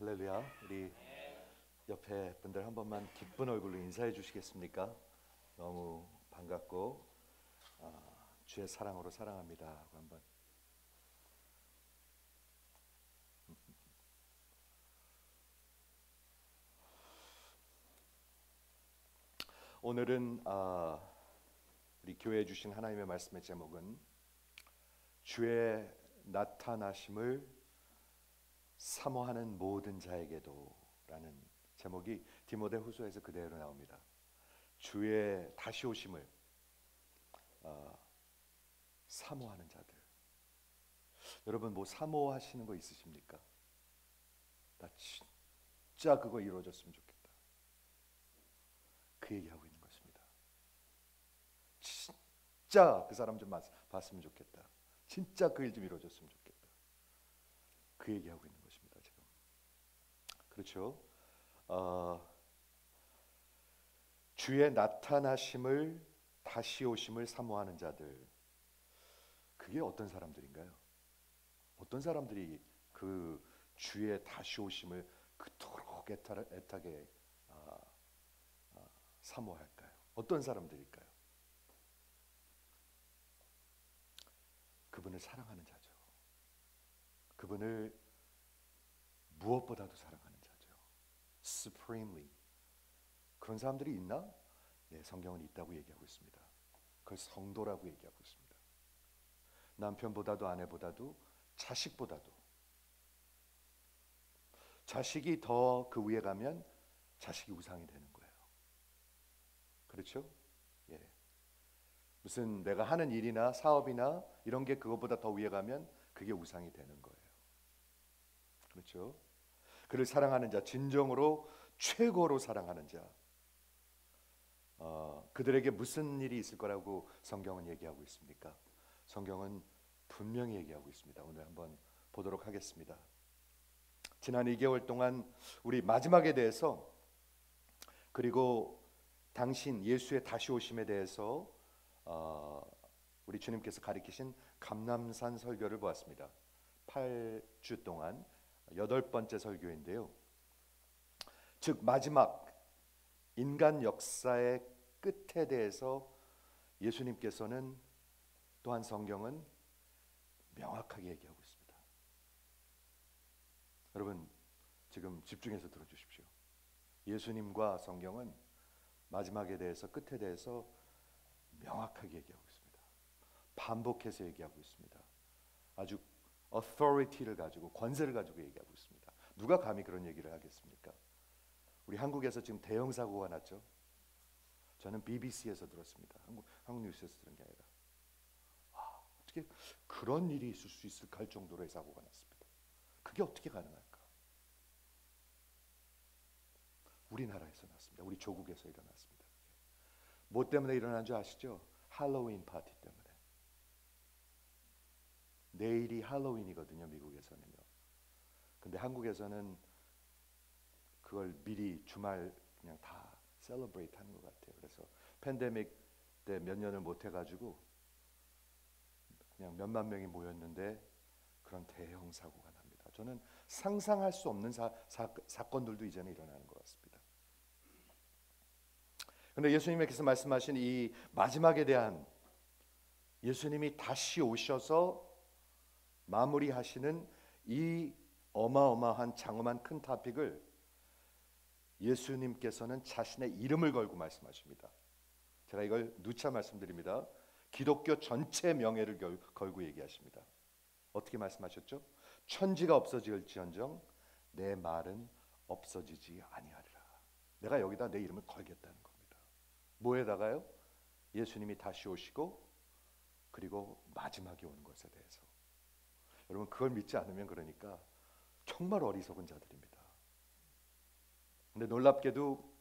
할렐루야. 우리 옆에 분들 한 번만 기쁜 얼굴로 인사해 주시겠습니까? 너무 반갑고 주의 사랑으로 사랑합니다 하고 한번. 오늘은 우리 교회에 주신 하나님의 말씀의 제목은 주의 나타나심을 사모하는 모든 자에게도 라는 제목이 디모데후서에서 그대로 나옵니다. 주의 다시 오심을 사모하는 자들. 여러분 뭐 사모하시는 거 있으십니까? 나 진짜 그거 이루어졌으면 좋겠다. 그 얘기하고 있는 것입니다. 진짜 그 사람 좀 봤으면 좋겠다. 진짜 그 일 좀 이루어졌으면 좋겠다. 그 얘기하고 있는 것입니다. 지금. 그렇죠? 주의 나타나심을 다시 오심을 사모하는 자들. 그게 어떤 사람들인가요? 어떤 사람들이 그 주의 다시 오심을 그토록 애타게 사모할까요? 어떤 사람들일까요? 그분을 사랑하는 자죠. 그분을 무엇보다도 사랑하는 자죠. Supremely. 그런 사람들이 있나? 네, 성경은 있다고 얘기하고 있습니다. 그걸 성도라고 얘기하고 있습니다. 남편보다도 아내보다도 자식보다도. 자식이 더 그 위에 가면 자식이 우상이 되는 거예요. 그렇죠? 예. 무슨 내가 하는 일이나 사업이나 이런 게 그것보다 더 위에 가면 그게 우상이 되는 거예요. 그렇죠? 그를 사랑하는 자, 진정으로 최고로 사랑하는 자, 그들에게 무슨 일이 있을 거라고 성경은 얘기하고 있습니까? 성경은 분명히 얘기하고 있습니다. 오늘 한번 보도록 하겠습니다. 지난 2개월 동안 우리 마지막에 대해서, 그리고 당신 예수의 다시 오심에 대해서 우리 주님께서 가르치신 감람산 설교를 보았습니다. 8주 동안 8번째 설교인데요. 즉 마지막 인간 역사의 끝에 대해서 예수님께서는, 또한 성경은 명확하게 얘기하고 있습니다. 여러분 지금 집중해서 들어주십시오. 예수님과 성경은 마지막에 대해서, 끝에 대해서 명확하게 얘기하고 있습니다. 반복해서 얘기하고 있습니다. 아주 authority를 가지고, 권세를 가지고 얘기하고 있습니다. 누가 감히 그런 얘기를 하겠습니까? 우리 한국에서 지금 대형 사고가 났죠. 저는 BBC에서 들었습니다. 한국 뉴스에서 들은 게 아니라. 어떻게 그런 일이 있을 수 있을까 할 정도로의 사고가 났습니다. 그게 어떻게 가능할까? 우리나라에서 났습니다. 우리 조국에서 일어났습니다. 뭐 때문에 일어난 줄 아시죠? 할로윈 파티 때문에. 내일이 할로윈이거든요, 미국에서는요. 근데 한국에서는 그걸 미리 주말 그냥 다 셀러브레이트 하는 것 같아요. 그래서 팬데믹 때 몇 년을 못 해가지고 그냥 몇만 명이 모였는데 그런 대형 사고가 납니다. 저는 상상할 수 없는 사건들도 이제는 일어나는 것 같습니다. 그런데 예수님께서 말씀하신 이 마지막에 대한, 예수님이 다시 오셔서 마무리하시는 이 어마어마한 장엄한 큰 토픽을 예수님께서는 자신의 이름을 걸고 말씀하십니다. 제가 이걸 누차 말씀드립니다. 기독교 전체 명예를 걸고 얘기하십니다. 어떻게 말씀하셨죠? 천지가 없어질지언정 내 말은 없어지지 아니하리라. 내가 여기다 내 이름을 걸겠다는 겁니다. 뭐에다가요? 예수님이 다시 오시고 그리고 마지막에 오는 것에 대해서. 여러분 그걸 믿지 않으면 그러니까 정말 어리석은 자들입니다. 근데 놀랍게도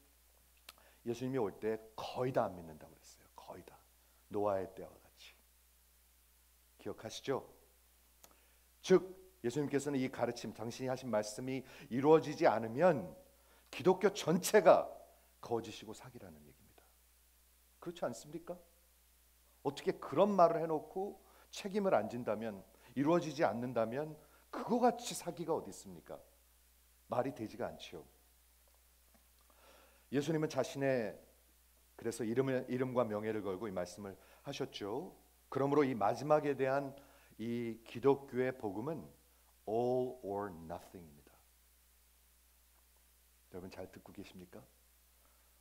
예수님이 올 때 거의 다 안 믿는다고 그랬어요. 거의 다. 노아의 때와 같이. 기억하시죠? 즉 예수님께서는 이 가르침, 당신이 하신 말씀이 이루어지지 않으면 기독교 전체가 거짓이고 사기라는 얘기입니다. 그렇지 않습니까? 어떻게 그런 말을 해놓고 책임을 안 진다면, 이루어지지 않는다면 그거 같이 사기가 어디 있습니까? 말이 되지가 않지요. 예수님은 자신의 그래서 이름과 명예를 걸고 이 말씀을 하셨죠. 그러므로 이 마지막에 대한 이 기독교의 복음은 all or nothing입니다. 여러분 잘 듣고 계십니까?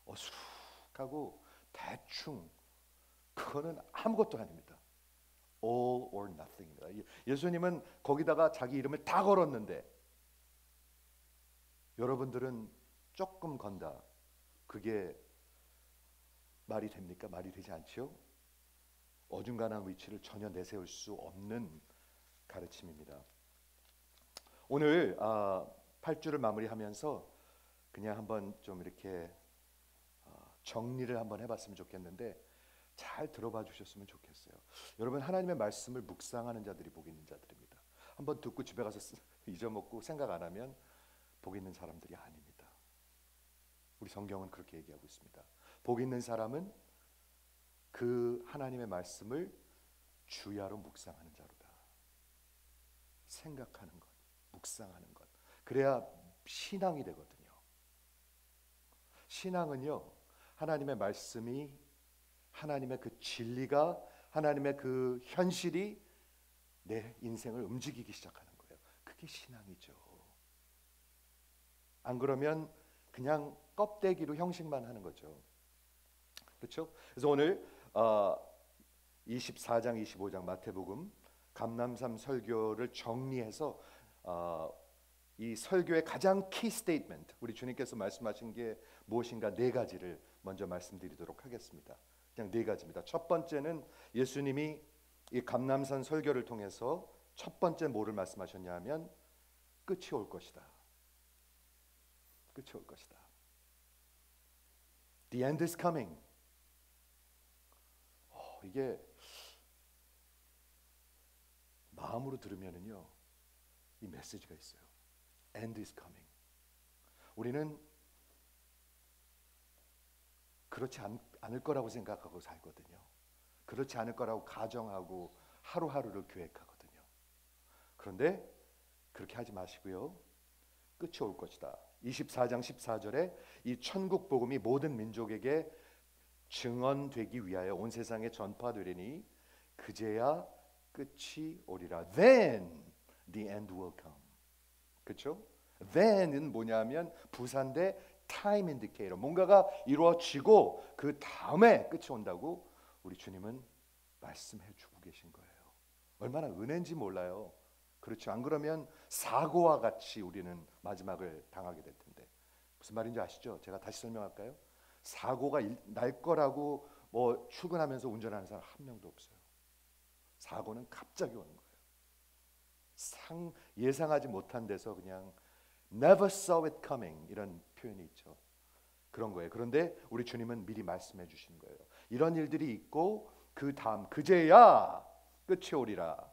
어수룩하고 대충 그거는 아무것도 아닙니다. all or nothing입니다. 예수님은 거기다가 자기 이름을 다 걸었는데 여러분들은 조금 건다. 그게 말이 됩니까? 말이 되지 않지요? 어중간한 위치를 전혀 내세울 수 없는 가르침입니다. 오늘 8주를 마무리하면서 그냥 한번 좀 이렇게 정리를 한번 해봤으면 좋겠는데 잘 들어봐 주셨으면 좋겠어요. 여러분 하나님의 말씀을 묵상하는 자들이 복 있는 자들입니다. 한번 듣고 집에 가서 잊어먹고 생각 안 하면 복 있는 사람들이 아닙니다. 우리 성경은 그렇게 얘기하고 있습니다. 복 있는 사람은 그 하나님의 말씀을 주야로 묵상하는 자로다. 생각하는 것, 묵상하는 것. 그래야 신앙이 되거든요. 신앙은요, 하나님의 말씀이, 하나님의 그 진리가, 하나님의 그 현실이 내 인생을 움직이기 시작하는 거예요. 그게 신앙이죠. 안 그러면 그냥 껍데기로 형식만 하는 거죠. 그렇죠? 그래서 오늘 24장, 25장 마태복음 감람산 설교를 정리해서 이 설교의 가장 키 스테이트먼트, 우리 주님께서 말씀하신 게 무엇인가 네 가지를 먼저 말씀드리도록 하겠습니다. 그냥 네 가지입니다. 첫 번째는 예수님이 이 감람산 설교를 통해서 첫 번째 뭐를 말씀하셨냐 하면 끝이 올 것이다. 끝이 올 것이다. The end is coming. 이게 마음으로 들으면은요, 이 메시지가 있어요. End is coming. 우리는 그렇지 않을 거라고 생각하고 살거든요. 그렇지 않을 거라고 가정하고 하루하루를 계획하거든요. 그런데 그렇게 하지 마시고요. 끝이 올 것이다. 24장 14절에 이 천국 복음이 모든 민족에게 증언되기 위하여 온 세상에 전파되리니 그제야 끝이 오리라. Then the end will come. 그렇죠? Then은 뭐냐면 부사인데 time indicator. 뭔가가 이루어지고 그 다음에 끝이 온다고 우리 주님은 말씀해 주고 계신 거예요. 얼마나 은혜인지 몰라요. 그렇죠? 안 그러면 사고와 같이 우리는 마지막을 당하게 될 텐데. 무슨 말인지 아시죠? 제가 다시 설명할까요? 사고가 날 거라고 뭐 출근하면서 운전하는 사람 한 명도 없어요. 사고는 갑자기 오는 거예요. 예상하지 못한 데서 그냥 never saw it coming 이런 표현이 있죠. 그런 거예요. 그런데 우리 주님은 미리 말씀해 주신 거예요. 이런 일들이 있고 그 다음 그제야 끝이 오리라.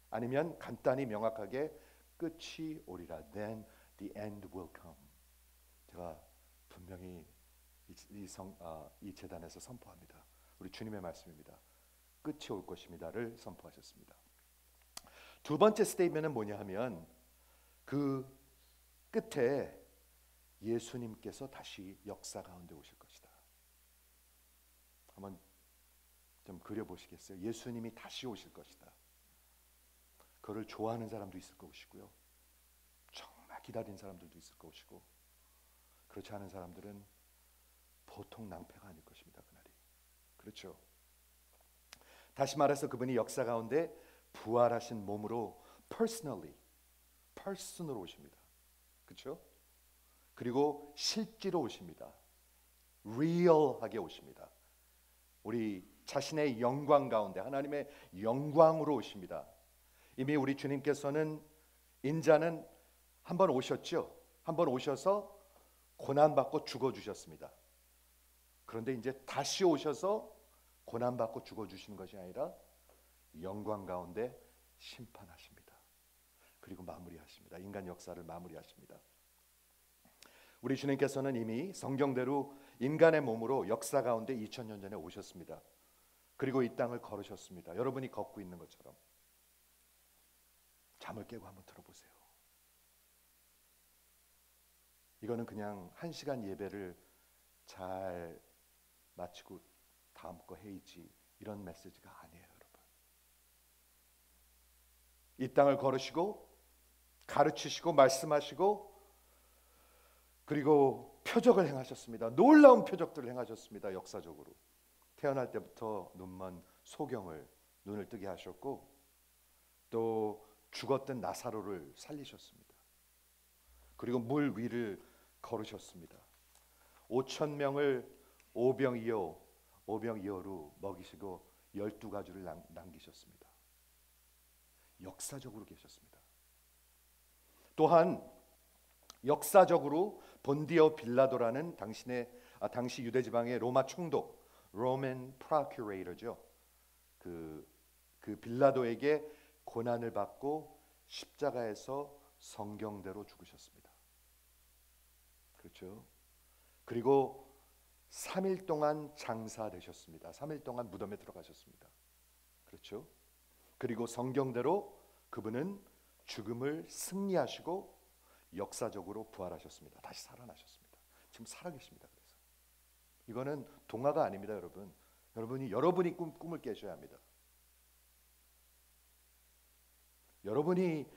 아니면 간단히 명확하게 끝이 오리라. Then the end will come. 제가 분명히 이 재단에서 선포합니다. 우리 주님의 말씀입니다. 끝이 올 것입니다를 선포하셨습니다. 두 번째 스테이트먼트는 뭐냐 하면 그 끝에 예수님께서 다시 역사 가운데 오실 것이다. 한번 좀 그려보시겠어요? 예수님이 다시 오실 것이다. 그를 좋아하는 사람도 있을 것이고요. 정말 기다리는 사람들도 있을 것이고 그렇지 않은 사람들은 보통 낭패가 아닐 것입니다. 그날이. 그렇죠? 다시 말해서 그분이 역사 가운데 부활하신 몸으로 personally 오십니다. 그렇죠? 그리고 실제로 오십니다. real하게 오십니다. 우리 자신의 영광 가운데 하나님의 영광으로 오십니다. 이미 우리 주님께서는 인자는 한번 오셨죠. 한번 오셔서 고난받고 죽어주셨습니다. 그런데 이제 다시 오셔서 고난받고 죽어주시는 것이 아니라 영광 가운데 심판하십니다. 그리고 마무리하십니다. 인간 역사를 마무리하십니다. 우리 주님께서는 이미 성경대로 인간의 몸으로 역사 가운데 2000년 전에 오셨습니다. 그리고 이 땅을 걸으셨습니다. 여러분이 걷고 있는 것처럼. 잠을 깨고 한번 들어보세요. 이거는 그냥 1시간 예배를 잘 마치고 다음 거 해야지 이런 메시지가 아니에요, 여러분. 이 땅을 걸으시고 가르치시고 말씀하시고 그리고 표적을 행하셨습니다. 놀라운 표적들을 행하셨습니다. 역사적으로 태어날 때부터 눈먼 소경을 눈을 뜨게 하셨고 또 죽었던 나사로를 살리셨습니다. 그리고 물 위를 걸으셨습니다. 5,000명을 오병이어로 먹이시고 12가주를 남기셨습니다. 역사적으로 계셨습니다. 또한 역사적으로 본디오 빌라도라는 당시 유대 지방의 로마 총독, 로맨 프로큐레이터죠. 그 빌라도에게 고난을 받고 십자가에서 성경대로 죽으셨습니다. 그렇죠? 그리고 3일 동안 장사되셨습니다. 3일 동안 무덤에 들어가셨습니다. 그렇죠? 그리고 성경대로 그분은 죽음을 승리하시고 역사적으로 부활하셨습니다. 다시 살아나셨습니다. 지금 살아계십니다. 그래서 이거는 동화가 아닙니다, 여러분. 여러분이 꿈을 깨셔야 합니다. 여러분이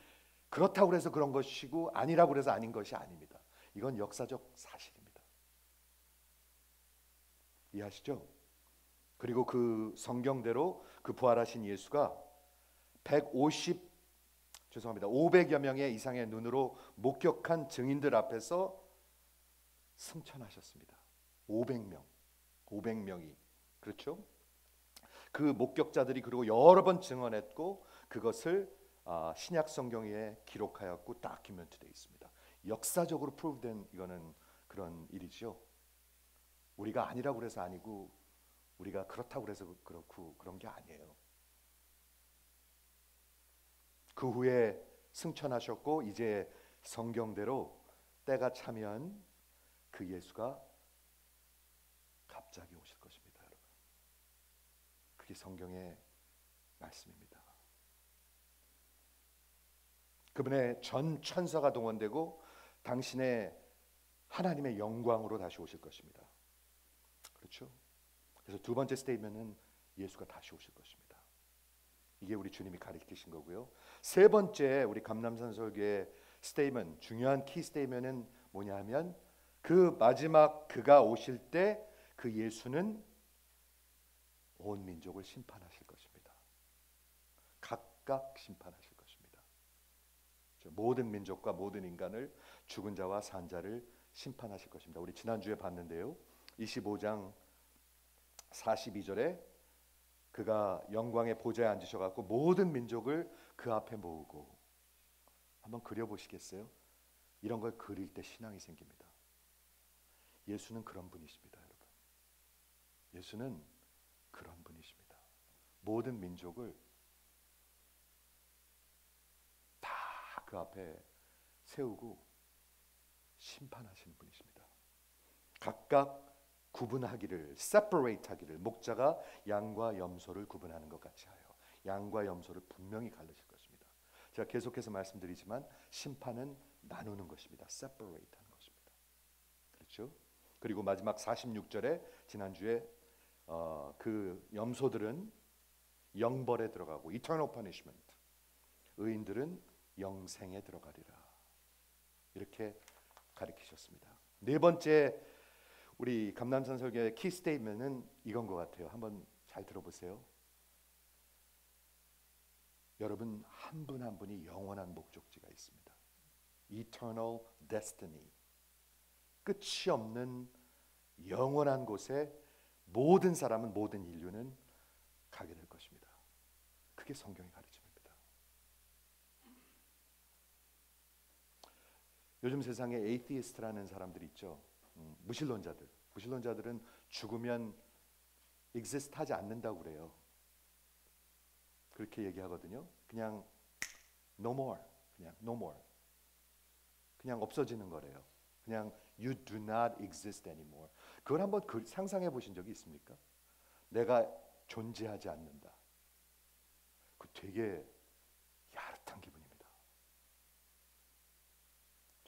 그렇다고 해서 그런 것이고 아니라고 해서 아닌 것이 아닙니다. 이건 역사적 사실입니다. 이해하시죠? 그리고 그 성경대로 그 부활하신 예수가 500여 명의 이상의 눈으로 목격한 증인들 앞에서 승천하셨습니다. 500명이 그렇죠? 그 목격자들이 그리고 여러 번 증언했고 그것을 신약 성경에 기록하였고 다큐멘트되어 있습니다. 역사적으로 프루브된 이거는 그런 일이죠. 우리가 아니라고 해서 아니고 우리가 그렇다고 해서 그렇고 그런 게 아니에요. 그 후에 승천하셨고 이제 성경대로 때가 차면 그 예수가 갑자기 오실 것입니다, 여러분. 그게 성경의 말씀입니다. 그분의 전 천사가 동원되고 당신의 하나님의 영광으로 다시 오실 것입니다. 그렇죠? 그래서 두 번째 스테이트먼트는 예수가 다시 오실 것입니다. 이게 우리 주님이 가르치신 거고요. 세 번째 우리 감람산 설교의 스테이트먼트, 중요한 키 스테이트먼트는 뭐냐 하면 그 마지막 그가 오실 때 그 예수는 온 민족을 심판하실 것입니다. 각각 심판하실 것입니다. 모든 민족과 모든 인간을 죽은 자와 산 자를 심판하실 것입니다. 우리 지난주에 봤는데요. 25장 42절에 그가 영광의 보좌에 앉으셔갖고 모든 민족을 그 앞에 모으고 한번 그려보시겠어요? 이런 걸 그릴 때 신앙이 생깁니다. 예수는 그런 분이십니다, 여러분. 예수는 그런 분이십니다. 모든 민족을 다 그 앞에 세우고 심판하시는 분이십니다. 각각 구분하기를, separate 하기를, 목자가 양과 염소를 구분하는 것 같이 하여 양과 염소를 분명히 갈르실 것입니다. 제가 계속해서 말씀드리지만 심판은 나누는 것입니다. separate 하는 것입니다. 그렇죠? 그리고 마지막 46절에 지난주에 그 염소들은 영벌에 들어가고 eternal punishment, 의인들은 영생에 들어가리라. 이렇게 가르치셨습니다. 네 번째 우리 감람산 설교의 키 스테이트먼트는 이건 것 같아요. 한번 잘 들어보세요. 여러분 한 분 한 분이 영원한 목적지가 있습니다. Eternal destiny. 끝이 없는 영원한 곳에 모든 사람은, 모든 인류는 가게 될 것입니다. 그게 성경의 가르침입니다. 요즘 세상에 에이티스트라는 사람들이 있죠. 무신론자들은 죽으면 exist 하지 않는다고 그래요. 그렇게 얘기하거든요. 그냥 no more, 그냥 no more, 그냥 없어지는 거래요. 그냥 you do not exist anymore. 그걸 한번 상상해 보신 적이 있습니까? 내가 존재하지 않는다. 그 되게 야릇한 기분입니다.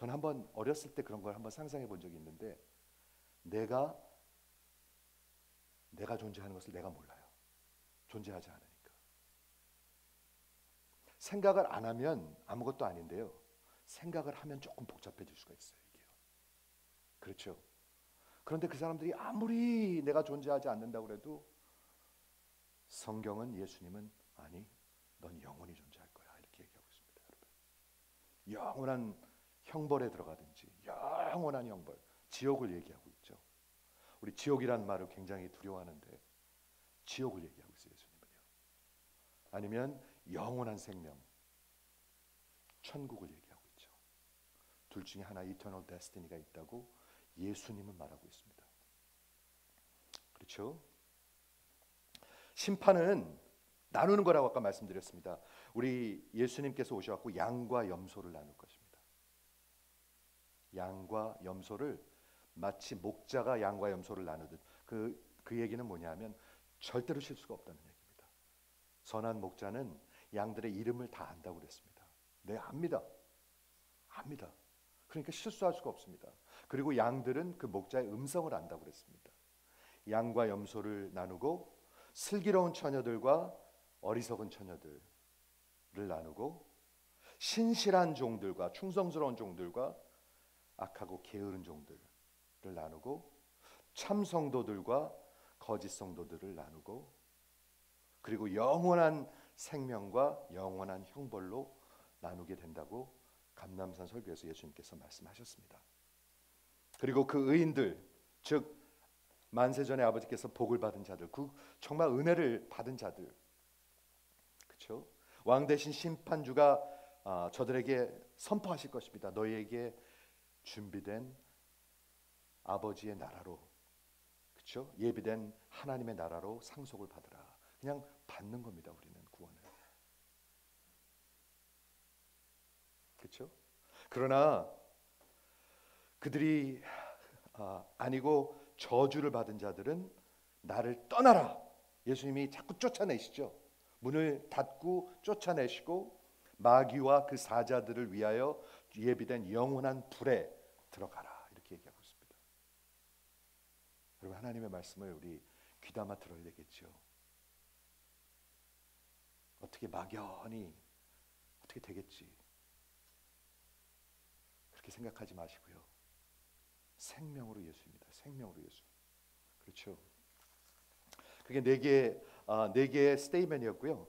저는 한번 어렸을 때 그런 걸 한번 상상해 본 적이 있는데 내가 존재하는 것을 내가 몰라요. 존재하지 않으니까. 생각을 안 하면 아무것도 아닌데요. 생각을 하면 조금 복잡해질 수가 있어요. 이게요. 그렇죠? 그런데 그 사람들이 아무리 내가 존재하지 않는다고 그래도 성경은 예수님은 아니, 넌 영원히 존재할 거야 이렇게 얘기하고 있습니다. 여러분. 영원한 형벌에 들어가든지 영원한 형벌, 지옥을 얘기하고 있죠. 우리 지옥이란 말을 굉장히 두려워하는데 지옥을 얘기하고 있어요. 예수님은요. 아니면 영원한 생명, 천국을 얘기하고 있죠. 둘 중에 하나 이터널 데스티니가 있다고 예수님은 말하고 있습니다. 그렇죠? 심판은 나누는 거라고 아까 말씀드렸습니다. 우리 예수님께서 오셔갖고 양과 염소를 나눌 것입니다. 양과 염소를 마치 목자가 양과 염소를 나누듯 그 얘기는 뭐냐면 절대로 실수가 없다는 얘기입니다. 선한 목자는 양들의 이름을 다 안다고 그랬습니다. 네, 압니다. 그러니까 실수할 수가 없습니다. 그리고 양들은 그 목자의 음성을 안다고 그랬습니다. 양과 염소를 나누고 슬기로운 처녀들과 어리석은 처녀들을 나누고 신실한 종들과 충성스러운 종들과 악하고 게으른 종들을 나누고 참 성도들과 거짓 성도들을 나누고 그리고 영원한 생명과 영원한 형벌로 나누게 된다고 감람산 설교에서 예수님께서 말씀하셨습니다. 그리고 그 의인들, 즉 만세전에 아버지께서 복을 받은 자들, 그 정말 은혜를 받은 자들, 그렇죠? 왕 대신 심판주가 저들에게 선포하실 것입니다. 너희에게 준비된 아버지의 나라로, 그렇죠? 예비된 하나님의 나라로 상속을 받으라. 그냥 받는 겁니다. 우리는 구원을. 그렇죠? 그러나 그들이 아니고 저주를 받은 자들은 나를 떠나라. 예수님이 자꾸 쫓아내시죠. 문을 닫고 쫓아내시고 마귀와 그 사자들을 위하여 예비된 영원한 불에 들어가라. 이렇게 얘기하고 있습니다. 여러분, 하나님의 말씀을 우리 귀담아 들어야 되겠죠. 어떻게 막연히 어떻게 되겠지 그렇게 생각하지 마시고요. 생명으로 예수입니다. 생명으로 예수. 그렇죠. 그게 네 개의 스테이트먼이었고요.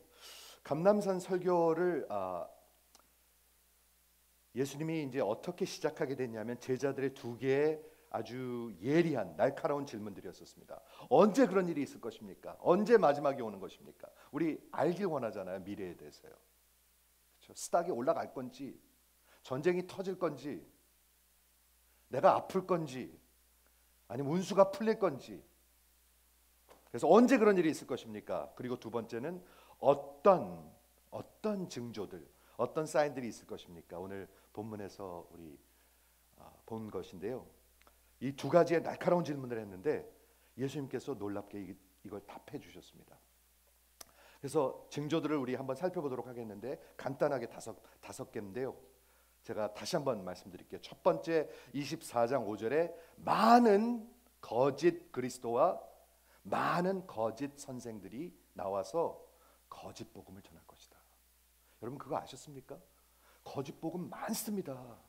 감람산 설교를 예수님이 이제 어떻게 시작하게 됐냐면 제자들의 두 개의 아주 예리한 날카로운 질문들이었습니다. 언제 그런 일이 있을 것입니까? 언제 마지막이 오는 것입니까? 우리 알길 원하잖아요. 미래에 대해서요. 그렇죠? 스탁이 올라갈 건지, 전쟁이 터질 건지, 내가 아플 건지, 아니면 운수가 풀릴 건지. 그래서 언제 그런 일이 있을 것입니까? 그리고 두 번째는 어떤 징조들, 어떤 사인들이 있을 것입니까? 오늘 본문에서 우리 본 것인데요. 이 두 가지의 날카로운 질문을 했는데 예수님께서 놀랍게 이걸 답해 주셨습니다. 그래서 징조들을 우리 한번 살펴보도록 하겠는데 간단하게 다섯 개인데요. 제가 다시 한번 말씀드릴게요. 첫 번째 24장 5절에 많은 거짓 그리스도와 많은 거짓 선생들이 나와서 거짓 복음을 전할 것이다. 여러분 그거 아셨습니까? 거짓 복음 많습니다.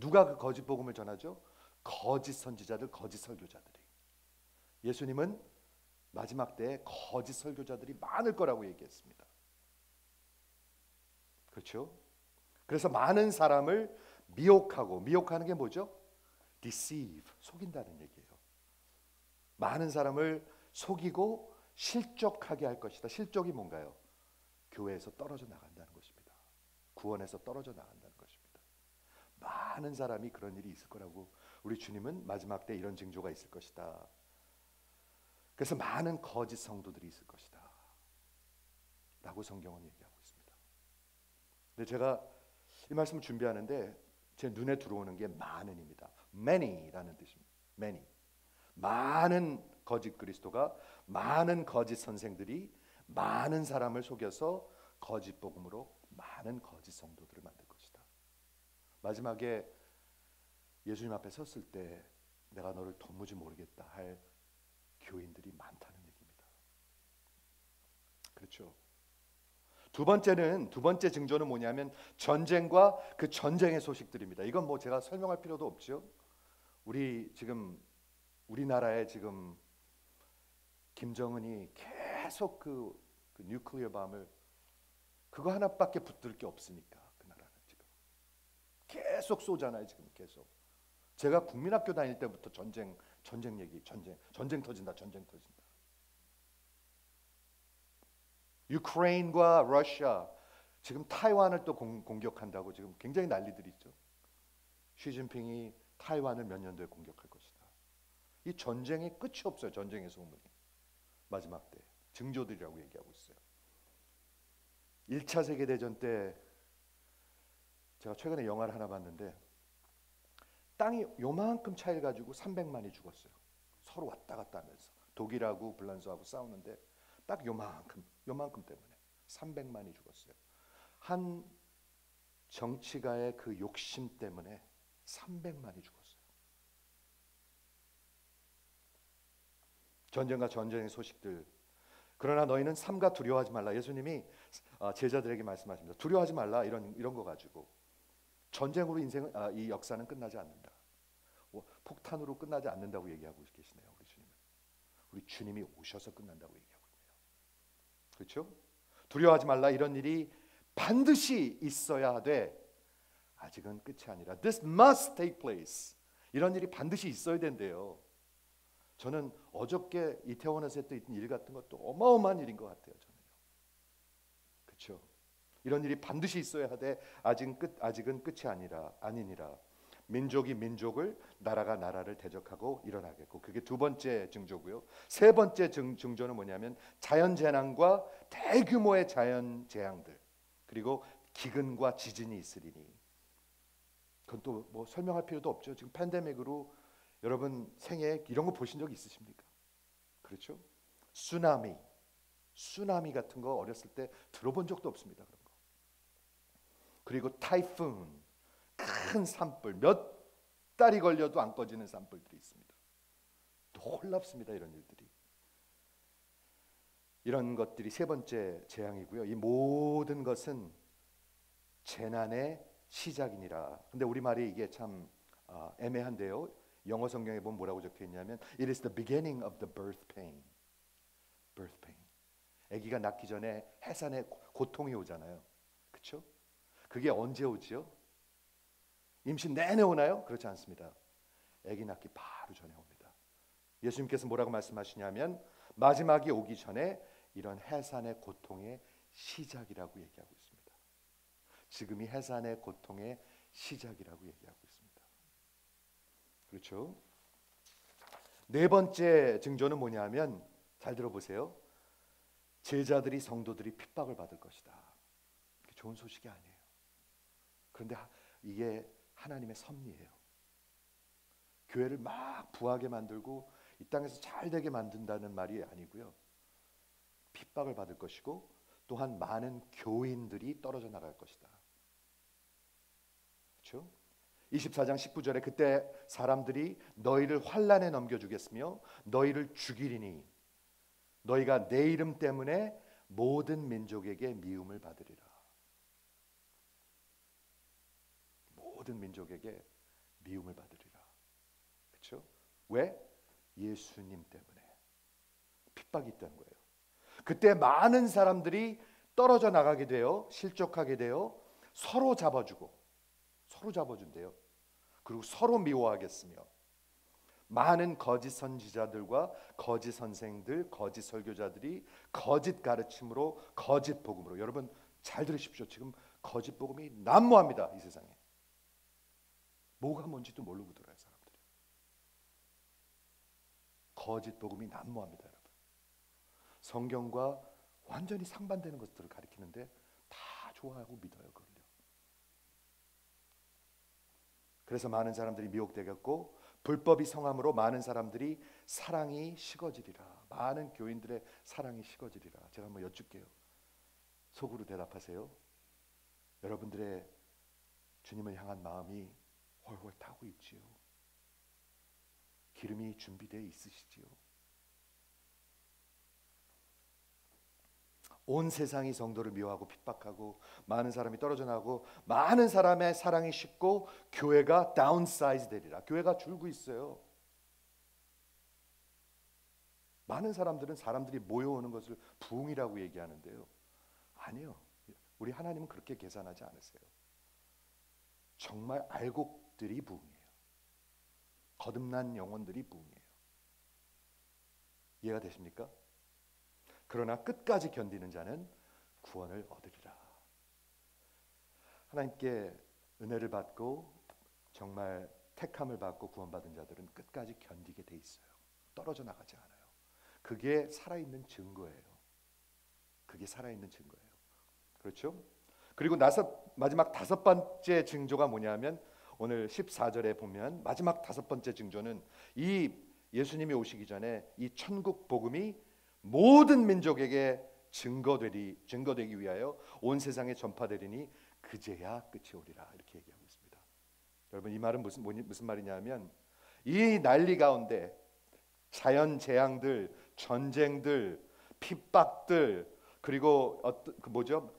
누가 그 거짓 복음을 전하죠? 거짓 선지자들, 거짓 설교자들이. 예수님은 마지막 때에 거짓 설교자들이 많을 거라고 얘기했습니다. 그렇죠? 그래서 많은 사람을 미혹하는 게 뭐죠? deceive, 속인다는 얘기예요. 많은 사람을 속이고 실족하게 할 것이다. 실족이 뭔가요? 교회에서 떨어져 나간다는 것입니다. 구원에서 떨어져 나간다는 것입니다. 많은 사람이 그런 일이 있을 거라고 우리 주님은 마지막 때 이런 징조가 있을 것이다. 그래서 많은 거짓 성도들이 있을 것이다 라고 성경은 얘기하고 있습니다. 근데 제가 이 말씀을 준비하는데 제 눈에 들어오는 게 많은입니다. many라는 뜻입니다. many. 많은 거짓 그리스도가, 많은 거짓 선생들이 많은 사람을 속여서 거짓 복음으로 많은 거짓 성도들을 만들 것이다. 마지막에 예수님 앞에 섰을 때 내가 너를 도무지 모르겠다 할 교인들이 많다는 얘기입니다. 그렇죠? 두 번째 징조는 뭐냐면 전쟁과 그 전쟁의 소식들입니다. 이건 뭐 제가 설명할 필요도 없죠. 우리나라에 지금 김정은이 계속 그 뉴클리어 밤을 그거 하나밖에 붙들 게 없으니까 그 나라는 지금 계속 쏘잖아요. 지금 계속. 제가 국민학교 다닐 때부터 전쟁 얘기, 전쟁 터진다. 유크레인과 러시아 지금 타이완을 또 공격한다고 지금 굉장히 난리들이 있죠. 시진핑이 타이완을 몇 년도에 공격할 것이다. 이 전쟁의 끝이 없어요. 전쟁의 소문이. 마지막 때 징조들이라고 얘기하고 있어요. 1차 세계대전 때 제가 최근에 영화를 하나 봤는데 땅이 요만큼 차이를 가지고 300만이 죽었어요. 서로 왔다 갔다 하면서 독일하고 불란서하고 싸우는데 딱 요만큼 때문에 300만이 죽었어요. 한 정치가의 그 욕심 때문에 300만이 죽었어요. 전쟁과 전쟁의 소식들. 그러나 너희는 삼가 두려워하지 말라. 예수님이 제자들에게 말씀하십니다. 두려워하지 말라. 이런 거 가지고 전쟁으로 이 역사는 끝나지 않는다. 폭탄으로 끝나지 않는다고 얘기하고 계시네요. 우리 주님은. 우리 주님이 오셔서 끝난다고 얘기하고 있네요. 그렇죠? 두려워하지 말라. 이런 일이 반드시 있어야 하되 아직은 끝이 아니라 This must take place. 이런 일이 반드시 있어야 된대요. 저는 어저께 이태원에서 했던 일 같은 것도 어마어마한 일인 것 같아요. 저는요. 그렇죠? 이런 일이 반드시 있어야 하되 아직은 끝이 아니니라. 민족이 민족을, 나라가 나라를 대적하고 일어나겠고, 그게 두 번째 징조고요. 세 번째 징조는 뭐냐면 자연재난과 대규모의 자연재앙들, 그리고 기근과 지진이 있으리니. 그건 또 뭐 설명할 필요도 없죠. 지금 팬데믹으로 여러분 생애 이런 거 보신 적 있으십니까? 그렇죠? 쓰나미 같은 거 어렸을 때 들어본 적도 없습니다. 그런 거. 그리고 타이푼, 큰 산불, 몇 달이 걸려도 안 꺼지는 산불들이 있습니다. 놀랍습니다. 이런 일들이. 이런 것들이 세 번째 재앙이고요. 이 모든 것은 재난의 시작이니라. 근데 우리말이 이게 참 애매한데요. 영어 성경에 보면 뭐라고 적혀 있냐면 It is the beginning of the birth pain. birth pain. 아기가 낳기 전에 해산의 고통이 오잖아요. 그렇죠? 그게 언제 오지요? 임신 내내 오나요? 그렇지 않습니다. 아기 낳기 바로 전에 옵니다. 예수님께서 뭐라고 말씀하시냐면 마지막이 오기 전에 이런 해산의 고통의 시작이라고 얘기하고 있습니다. 지금이 해산의 고통의 시작이라고 얘기하고 있습니다. 그렇죠? 네 번째 징조는 뭐냐면 잘 들어보세요. 제자들이 성도들이 핍박을 받을 것이다. 좋은 소식이 아니에요. 그런데 이게 하나님의 섭리예요. 교회를 막 부하게 만들고 이 땅에서 잘 되게 만든다는 말이 아니고요. 핍박을 받을 것이고 또한 많은 교인들이 떨어져 나갈 것이다. 그렇죠? 24장 19절에 그때 사람들이 너희를 환난에 넘겨주겠으며 너희를 죽이리니 너희가 내 이름 때문에 모든 민족에게 미움을 받으리라. 모든 민족에게 미움을 받으리라. 그렇죠? 왜? 예수님 때문에 핍박이 있다는 거예요. 그때 많은 사람들이 떨어져 나가게 되어 실족하게 되어 서로 잡아준대요. 그리고 서로 미워하겠으며 많은 거짓 선지자들과 거짓 선생들, 거짓 설교자들이 거짓 가르침으로 거짓 복음으로 여러분 잘 들으십시오. 지금 거짓 복음이 난무합니다. 이 세상에. 뭐가 뭔지도 모르고 들어요. 사람들이. 거짓 복음이 난무합니다. 여러분. 성경과 완전히 상반되는 것들을 가리키는데 다 좋아하고 믿어요. 그걸요. 그래서 많은 사람들이 미혹되겠고 불법이 성함으로 많은 사람들이 사랑이 식어지리라. 많은 교인들의 사랑이 식어지리라. 제가 한번 여쭙게요. 속으로 대답하세요. 여러분들의 주님을 향한 마음이 훨훨 타고 있지요. 기름이 준비되어 있으시지요. 온 세상이 성도를 미워하고 핍박하고 많은 사람이 떨어져 나가고 많은 사람의 사랑이 식고 교회가 다운사이즈 되리라. 교회가 줄고 있어요. 많은 사람들은 사람들이 모여오는 것을 부흥이라고 얘기하는데요. 아니요. 우리 하나님은 그렇게 계산하지 않으세요. 정말 알곡들이 부흥이에요. 거듭난 영혼들이 부흥이에요. 이해가 되십니까? 그러나 끝까지 견디는 자는 구원을 얻으리라. 하나님께 은혜를 받고 정말 택함을 받고 구원받은 자들은 끝까지 견디게 돼 있어요. 떨어져 나가지 않아요. 그게 살아있는 증거예요. 그게 살아있는 증거예요. 그렇죠? 그리고 마지막 다섯 번째 징조가 뭐냐면 오늘 14절에 보면 마지막 다섯 번째 징조는 이 예수님이 오시기 전에 이 천국 복음이 모든 민족에게 증거되기 위하여 온 세상에 전파되리니 그제야 끝이 오리라. 이렇게 얘기하고 있습니다. 여러분, 이 말은 무슨 말이냐면 이 난리 가운데 자연 재앙들, 전쟁들, 핍박들, 그리고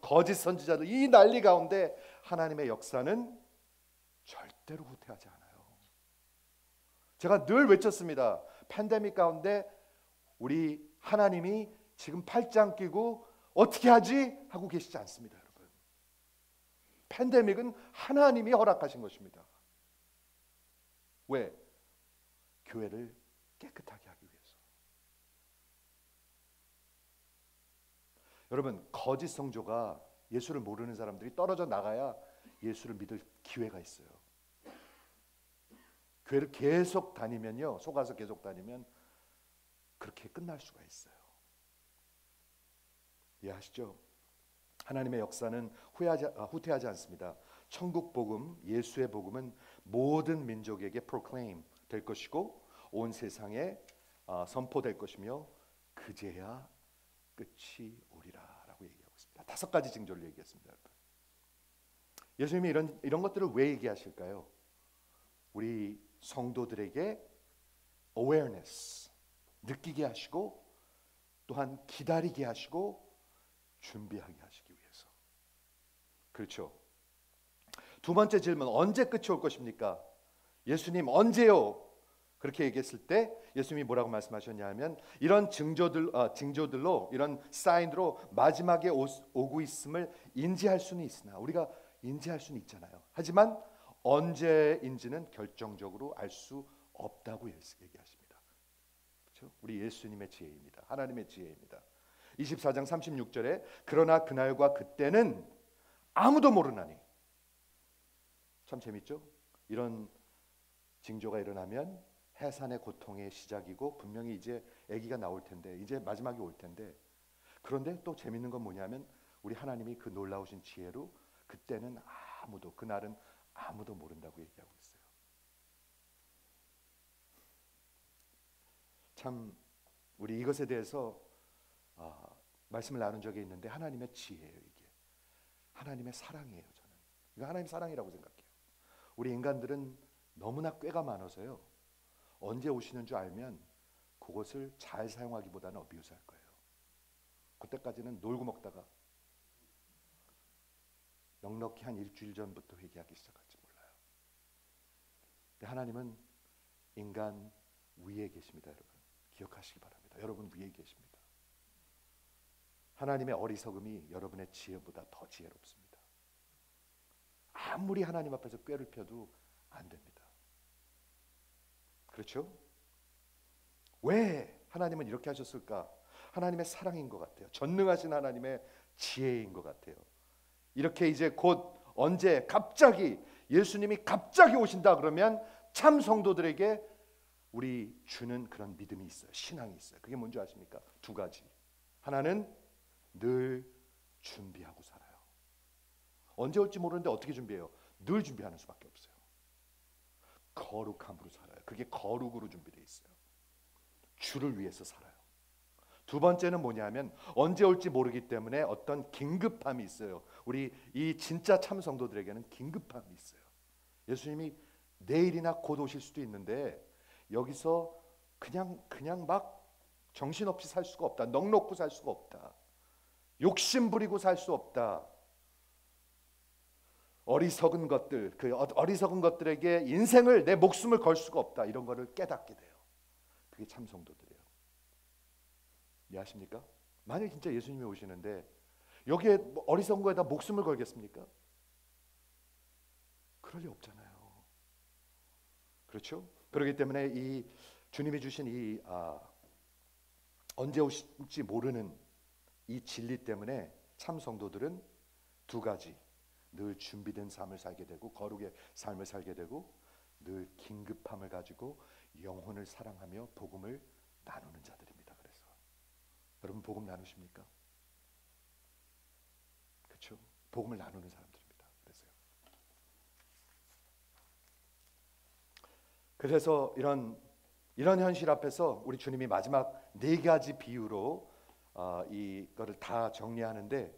거짓 선지자들, 이 난리 가운데 하나님의 역사는 절대로 후퇴하지 않아요. 제가 늘 외쳤습니다. 팬데믹 가운데 우리 하나님이 지금 팔짱 끼고 어떻게 하지? 하고 계시지 않습니다, 여러분. 팬데믹은 하나님이 허락하신 것입니다. 왜? 교회를 깨끗하게 하기 위해서. 여러분, 거짓 성조가 예수를 모르는 사람들이 떨어져 나가야 예수를 믿을 기회가 있어요. 교회를 계속 다니면요, 속아서 계속 다니면 그렇게 끝날 수가 있어요. 이해하시죠? 하나님의 역사는 후퇴하지 않습니다. 천국 복음, 예수의 복음은 모든 민족에게 proclaim 될 것이고 온 세상에 선포될 것이며 그제야 끝이 오리라라고 얘기하고 있습니다. 다섯 가지 징조를 얘기했습니다, 여러분. 예수님이 이런 것들을 왜 얘기하실까요? 우리 성도들에게 awareness, 느끼게 하시고 또한 기다리게 하시고 준비하게 하시기 위해서. 그렇죠? 두 번째 질문, 언제 끝이 올 것입니까? 예수님 언제요? 그렇게 얘기했을 때 예수님이 뭐라고 말씀하셨냐 하면 이런 징조들로 이런 사인으로 마지막에 오고 있음을 인지할 수는 있으나, 우리가 인지할 수는 있잖아요. 하지만 언제인지는 결정적으로 알 수 없다고 얘기하십니다. 그렇죠? 우리 예수님의 지혜입니다. 하나님의 지혜입니다. 24장 36절에 그러나 그날과 그때는 아무도 모르나니. 참 재밌죠? 이런 징조가 일어나면 해산의 고통의 시작이고 분명히 이제 아기가 나올 텐데, 이제 마지막이 올 텐데, 그런데 또 재밌는 건 뭐냐면 우리 하나님이 그 놀라우신 지혜로 그때는 그날은 아무도 모른다고 얘기하고 있어요. 참 우리 이것에 대해서 말씀을 나눈 적이 있는데 하나님의 지혜예요. 이게 하나님의 사랑이에요. 저는 이거 하나님의 사랑이라고 생각해요. 우리 인간들은 너무나 꾀가 많아서요, 언제 오시는 줄 알면 그것을 잘 사용하기보다는 어비유스할 거예요. 그때까지는 놀고 먹다가 넉넉히 한 일주일 전부터 회개하기 시작할지 몰라요. 근데 하나님은 인간 위에 계십니다. 여러분 기억하시기 바랍니다. 여러분 위에 계십니다. 하나님의 어리석음이 여러분의 지혜보다 더 지혜롭습니다. 아무리 하나님 앞에서 꾀를 펴도 안 됩니다. 그렇죠? 왜 하나님은 이렇게 하셨을까? 하나님의 사랑인 것 같아요. 전능하신 하나님의 지혜인 것 같아요. 이렇게 이제 곧 언제 갑자기 예수님이 갑자기 오신다 그러면 참 성도들에게 우리 주는 그런 믿음이 있어요. 신앙이 있어요. 그게 뭔지 아십니까? 두 가지. 하나는 늘 준비하고 살아요. 언제 올지 모르는데 어떻게 준비해요? 늘 준비하는 수밖에 없어요. 거룩함으로 살아요. 그게 거룩으로 준비되어 있어요. 주를 위해서 살아요. 두 번째는 뭐냐면 언제 올지 모르기 때문에 어떤 긴급함이 있어요. 우리 이 진짜 참 성도들에게는 긴급함이 있어요. 예수님이 내일이나 곧 오실 수도 있는데 여기서 그냥 막 정신없이 살 수가 없다. 넋놓고 살 수가 없다. 욕심 부리고 살 수 없다. 어리석은 것들, 그 어리석은 것들에게 인생을 내 목숨을 걸 수가 없다. 이런 거를 깨닫게 돼요. 그게 참 성도들이에요. 이해하십니까? 만약 진짜 예수님이 오시는데 여기에 어리석은 거에다 목숨을 걸겠습니까? 그럴 리 없잖아요. 그렇죠? 그렇기 때문에 이 주님이 주신 이 언제 오실지 모르는 이 진리 때문에 참 성도들은 두 가지, 늘 준비된 삶을 살게 되고 거룩의 삶을 살게 되고 늘 긴급함을 가지고 영혼을 사랑하며 복음을 나누는 자들입니다. 그래서 여러분 복음 나누십니까? 그렇죠? 복음을 나누는 사람들입니다. 그래서 이런 현실 앞에서 우리 주님이 마지막 네 가지 비유로 이거를 다 정리하는데,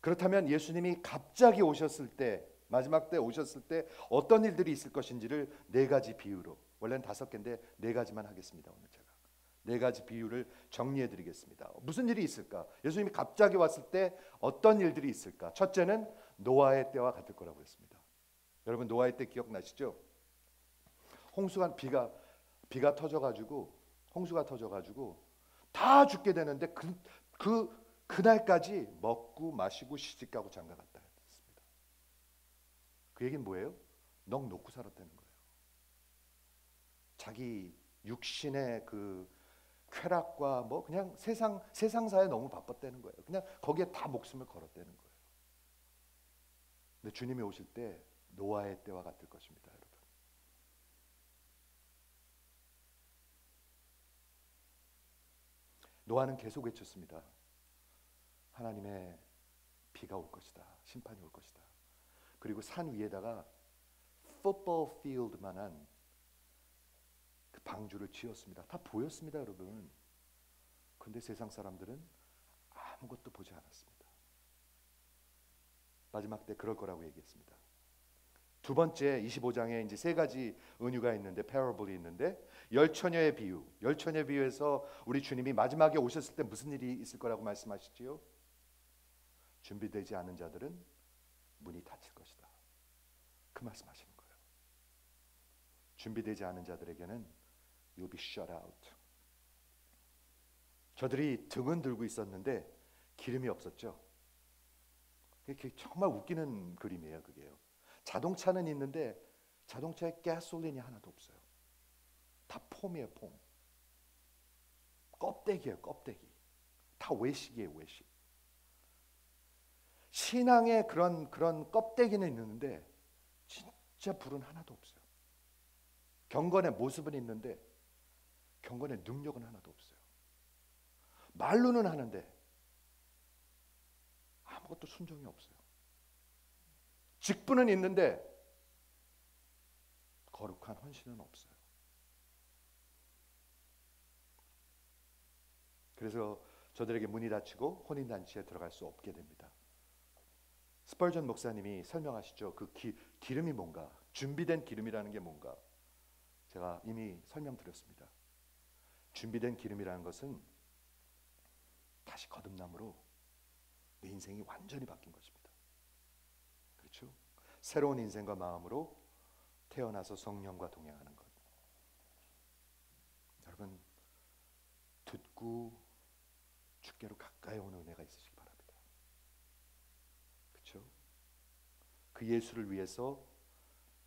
그렇다면 예수님이 갑자기 오셨을 때, 마지막 때 오셨을 때 어떤 일들이 있을 것인지를 네 가지 비유로, 원래는 5개인데 네 가지만 하겠습니다. 오늘 제가 네 가지 비유를 정리해 드리겠습니다. 무슨 일이 있을까? 예수님이 갑자기 왔을 때 어떤 일들이 있을까? 첫째는 노아의 때와 같을 거라고 했습니다. 여러분 노아의 때 기억나시죠? 홍수가 비가 터져가지고 홍수가 터져가지고 다 죽게 되는데 그날까지 먹고 마시고 시집가고 장가갔다 했습니다. 그 얘기는 뭐예요? 넋 놓고 살았다는 거예요. 자기 육신의 그 쾌락과 뭐 그냥 세상사에 너무 바빴다는 거예요. 그냥 거기에 다 목숨을 걸었다는 거예요. 근데 주님이 오실 때 노아의 때와 같을 것입니다, 여러분. 노아는 계속 외쳤습니다. 하나님의 비가 올 것이다. 심판이 올 것이다. 그리고 산 위에다가 football field만한 그 방주를 지었습니다. 다 보였습니다, 여러분. 그런데 세상 사람들은 아무것도 보지 않았습니다. 마지막 때 그럴 거라고 얘기했습니다. 두 번째 25장에 이제 세 가지 은유가 있는데, parables 있는데, 열처녀의 비유에서 우리 주님이 마지막에 오셨을 때 무슨 일이 있을 거라고 말씀하시지요? 준비되지 않은 자들은 문이 닫힐 것이다. 그 말씀하시는 거예요. 준비되지 않은 자들에게는 you'll be shut out. 저들이 등은 들고 있었는데 기름이 없었죠. 이게 정말 웃기는 그림이에요. 그게요. 자동차는 있는데 자동차에 가솔린이 하나도 없어요. 다 폼이에요, 폼. 껍데기예요, 껍데기. 다 외식이에요, 외식. 신앙에 그런 껍데기는 있는데 진짜 불은 하나도 없어요. 경건의 모습은 있는데 경건의 능력은 하나도 없어요. 말로는 하는데 아무것도 순종이 없어요. 직분은 있는데 거룩한 헌신은 없어요. 그래서 저들에게 문이 닫히고 혼인잔치에 들어갈 수 없게 됩니다. 스펄전 목사님이 설명하시죠. 그 기름이 뭔가, 준비된 기름이라는 게 뭔가. 제가 이미 설명드렸습니다. 준비된 기름이라는 것은 다시 거듭남으로 내 인생이 완전히 바뀐 것입니다. 그렇죠? 새로운 인생과 마음으로 태어나서 성령과 동행하는 것. 여러분 듣고 주께로 가까이 오는 은혜가 있으시기 바랍니다. 그렇죠? 그 예수를 위해서,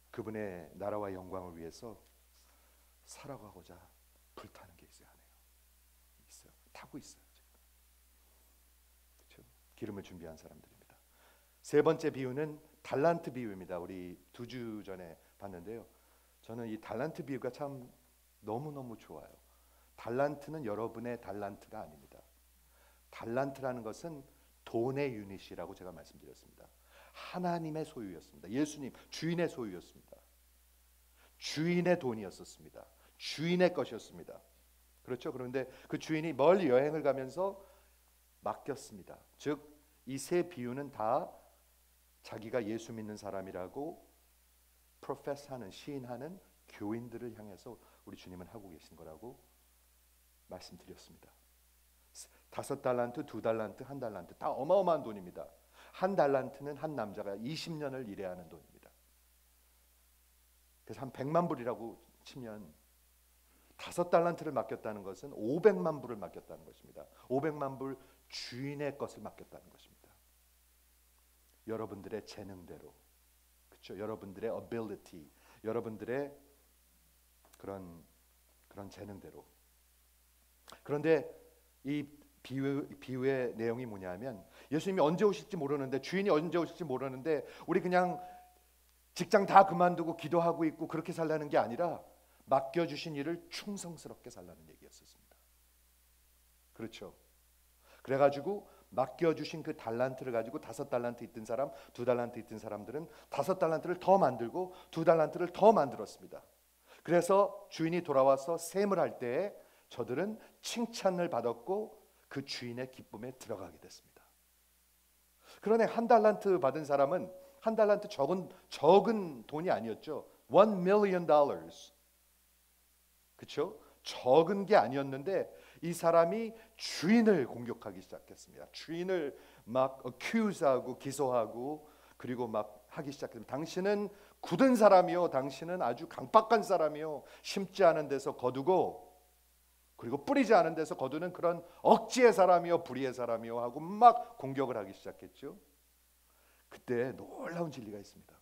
그분의 나라와 영광을 위해서 살아가고자 불타는 게 있어야 하네요. 있어요. 타고 있어요. 지금. 그렇죠? 기름을 준비한 사람들입니다. 세 번째 비유는 달란트 비유입니다. 우리 2주 전에 봤는데요. 저는 이 달란트 비유가 참 너무너무 좋아요. 달란트는 여러분의 달란트가 아닙니다. 달란트라는 것은 돈의 유닛이라고 제가 말씀드렸습니다. 하나님의 소유였습니다. 예수님 주인의 소유였습니다. 주인의 돈이었었습니다. 주인의 것이었습니다. 그렇죠? 그런데 그 주인이 멀리 여행을 가면서 맡겼습니다. 즉 이 세 비유는 다 자기가 예수 믿는 사람이라고 프로페스하는, 시인하는 교인들을 향해서 우리 주님은 하고 계신 거라고 말씀드렸습니다. 5달란트, 2달란트, 1달란트 다 어마어마한 돈입니다. 1달란트는 한 남자가 20년을 일해야 하는 돈입니다. 그래서 한 100만 불이라고 치면 5달란트를 맡겼다는 것은 500만 불을 맡겼다는 것입니다. 500만 불 주인의 것을 맡겼다는 것입니다. 여러분들의 재능대로, 그렇죠? 여러분들의 ability, 여러분들의 그런 재능대로. 그런데 이 비유의 내용이 뭐냐면, 예수님이 언제 오실지 모르는데, 주인이 언제 오실지 모르는데 우리 그냥 직장 다 그만두고 기도하고 있고 그렇게 살라는 게 아니라 맡겨주신 일을 충성스럽게 살라는 얘기였었습니다. 그렇죠? 그래가지고 맡겨주신 그 달란트를 가지고 5달란트 있던 사람, 2달란트 있던 사람들은 5달란트를 더 만들고 2달란트를 더 만들었습니다. 그래서 주인이 돌아와서 셈을 할 때에 저들은 칭찬을 받았고 그 주인의 기쁨에 들어가게 됐습니다. 그러네, 1달란트 받은 사람은, 1달란트 적은 돈이 아니었죠. $1 million. 그렇죠? 적은 게 아니었는데 이 사람이 주인을 공격하기 시작했습니다. 주인을 막 accuse하고 기소하고 그리고 막 하기 시작했습니다. 당신은 굳은 사람이요, 당신은 아주 강박한 사람이요, 심지 않은 데서 거두고 그리고 뿌리지 않은 데서 거두는 그런 억지의 사람이요, 불의의 사람이요 하고 막 공격을 하기 시작했죠. 그때 놀라운 진리가 있습니다.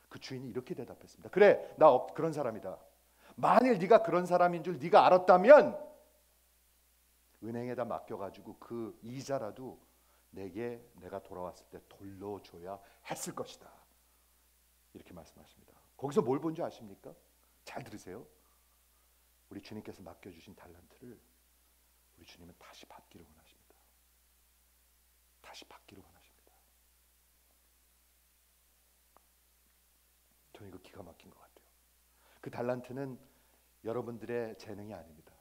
그 주인이 이렇게 대답했습니다. 그래, 나 그런 사람이다. 만일 네가 그런 사람인 줄 네가 알았다면 은행에다 맡겨가지고 그 이자라도 내가 돌아왔을 때 돌로 줘야 했을 것이다. 이렇게 말씀하십니다. 거기서 뭘 본 줄 아십니까? 잘 들으세요. 우리 주님께서 맡겨주신 달란트를 우리 주님은 다시 받기를 원하십니다. 다시 받기를 원하십니다. 저는 이거 기가 막힌 것 같아요. 그 달란트는 여러분들의 재능이 아닙니다.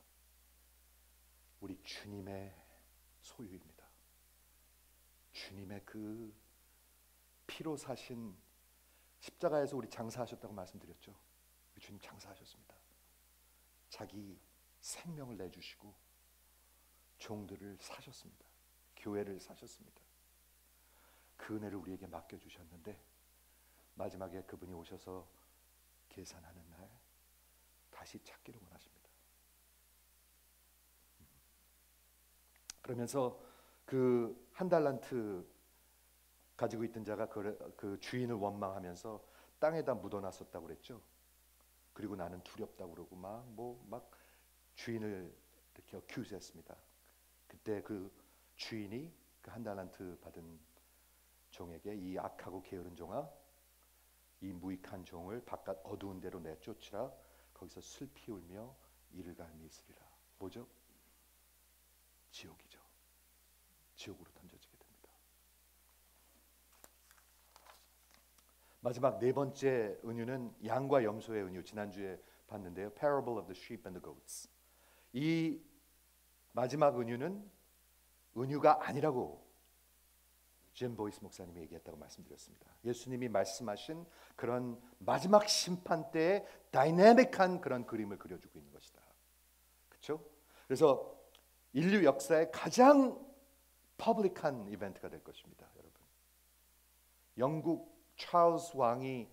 우리 주님의 소유입니다. 주님의 그 피로 사신, 십자가에서 우리 장사하셨다고 말씀드렸죠. 우리 주님 장사하셨습니다. 자기 생명을 내주시고 종들을 사셨습니다. 교회를 사셨습니다. 그 은혜를 우리에게 맡겨주셨는데 마지막에 그분이 오셔서 계산하는 날 다시 찾기를 원하십니다. 그러면서 그 1달란트 가지고 있던 자가 그 주인을 원망하면서 땅에다 묻어놨었다고 그랬죠. 그리고 나는 두렵다고 그러고 막 주인을 이렇게 어큐즈했습니다. 그때 그 주인이 그 1달란트 받은 종에게, 이 악하고 게으른 종아, 이 무익한 종을 바깥 어두운 데로 내쫓으라. 거기서 슬피 울며 이를 갈미 있으리라. 뭐죠? 지옥이죠. 지옥으로 던져지게 됩니다. 마지막 네 번째 은유는 양과 염소의 은유, 지난주에 봤는데요. Parable of the sheep and the goats. 이 마지막 은유는 은유가 아니라고 짐 보이스 목사님이 얘기했다고 말씀드렸습니다. 예수님이 말씀하신 그런 마지막 심판 때의 다이내믹한 그런 그림을 그려주고 있는 것이다. 그렇죠? 그래서 인류 역사의 가장 퍼블릭한 이벤트가 될 것입니다, 여러분. 영국 찰스 왕이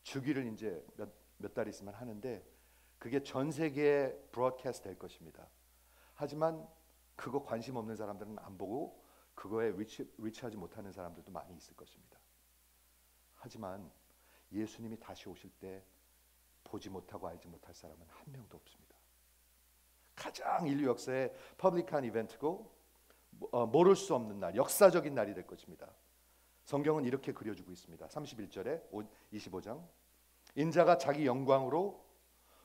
주기를 이제 몇 달 있으면 하는데 그게 전 세계에 브로드캐스트 될 것입니다. 하지만 그거 관심 없는 사람들은 안 보고 그거에 리치하지 못하는 사람들도 많이 있을 것입니다. 하지만 예수님이 다시 오실 때 보지 못하고 알지 못할 사람은 한 명도 없습니다. 가장 인류 역사의 퍼블릭한 이벤트고 모를 수 없는 날, 역사적인 날이 될 것입니다. 성경은 이렇게 그려주고 있습니다. 31절에 25장, 인자가 자기 영광으로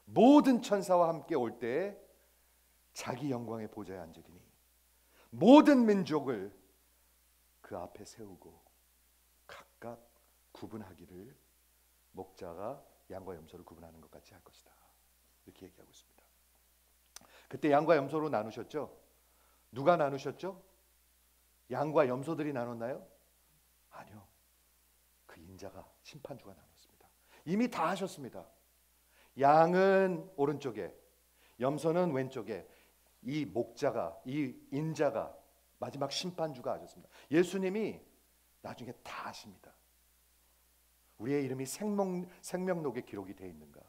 모든 천사와 함께 올 때에 자기 영광의 보좌에 앉으리니 모든 민족을 그 앞에 세우고 각각 구분하기를 목자가 양과 염소를 구분하는 것 같이 할 것이다. 이렇게 얘기하고 있습니다. 그때 양과 염소로 나누셨죠? 누가 나누셨죠? 양과 염소들이 나눴나요? 아니요. 그 인자가 심판주가 나눴습니다. 이미 다 하셨습니다. 양은 오른쪽에, 염소는 왼쪽에, 이 목자가, 이 인자가, 마지막 심판주가 하셨습니다. 예수님이 나중에 다 하십니다. 우리의 이름이 생명록에 기록이 되어 있는가?